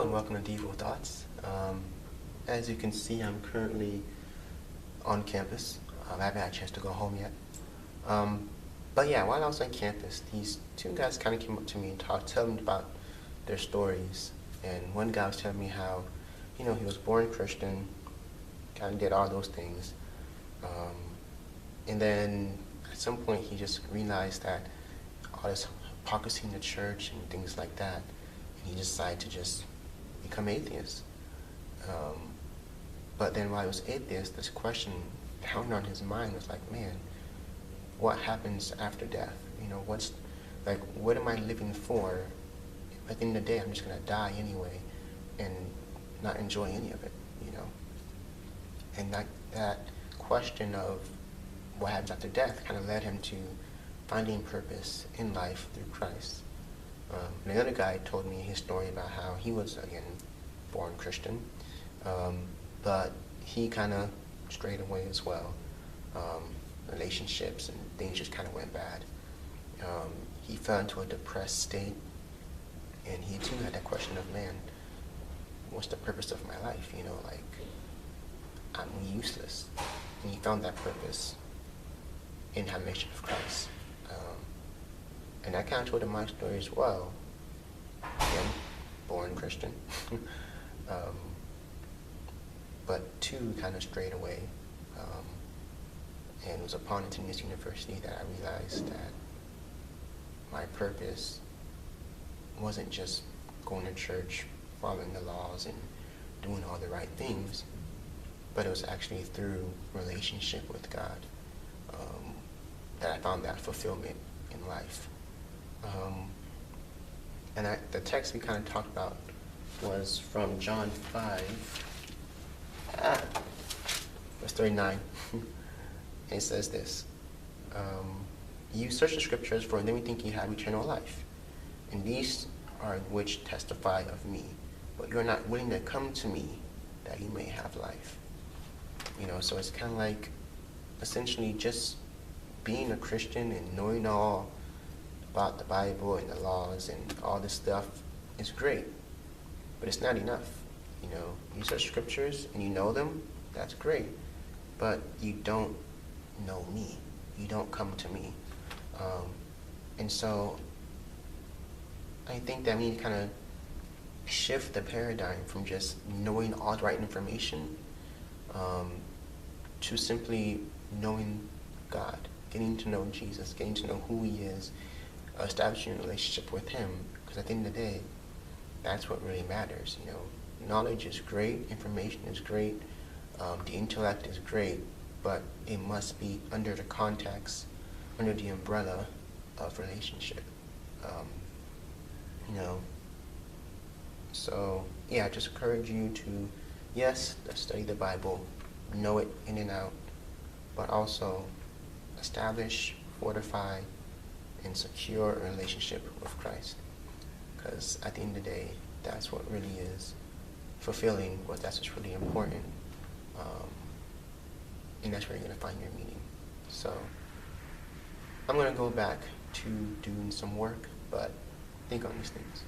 and welcome to Devo Thoughts. As you can see, I'm currently on campus. I haven't had a chance to go home yet. But yeah, while I was on campus, these two guys kind of came up to me and telling me about their stories. And one guy was telling me how, he was born Christian, kind of did all those things. And then at some point, he just realized that all this hypocrisy in the church and things like that, and he decided to just become atheist. But then while he was atheist, this question pounded on his mind was like, man, what happens after death? What am I living for? At the end of the day, I'm just going to die anyway and not enjoy any of it, And that question of what happens after death kind of led him to finding purpose in life through Christ. And another guy told me his story about how he was, again, born Christian, but he kind of strayed away as well. Relationships and things just kind of went bad. He fell into a depressed state, and he too had that question of, man, what's the purpose of my life? I'm useless. And he found that purpose in having a relationship with Christ. And I kind of told him my story as well. Again, born Christian. But too kind of strayed away. And it was upon attending this university that I realized that my purpose wasn't just going to church, following the laws, and doing all the right things, but it was actually through relationship with God that I found that fulfillment in life. And the text we kind of talked about was from John 5, verse 39. And it says this, you search the scriptures, for in them you think you have eternal life. And these are which testify of me. But you are not willing to come to me that you may have life. So it's kind of like essentially just being a Christian and knowing all about the Bible and the laws and all this stuff is great. But it's not enough. You search scriptures and you know them, that's great. But you don't know me. You don't come to me. And so I think that we need to kind of shift the paradigm from just knowing all the right information to simply knowing God, getting to know Jesus, getting to know who he is, establishing a relationship with him. Because at the end of the day, that's what really matters. Knowledge is great, information is great, the intellect is great, but it must be under the context, under the umbrella of relationship. So yeah, I just encourage you to, yes, study the Bible, know it in and out, but also establish, fortify, and secure a relationship with Christ. Because at the end of the day, that's what really is fulfilling, that's what's really important. And that's where you're going to find your meaning. So I'm going to go back to doing some work, but think on these things.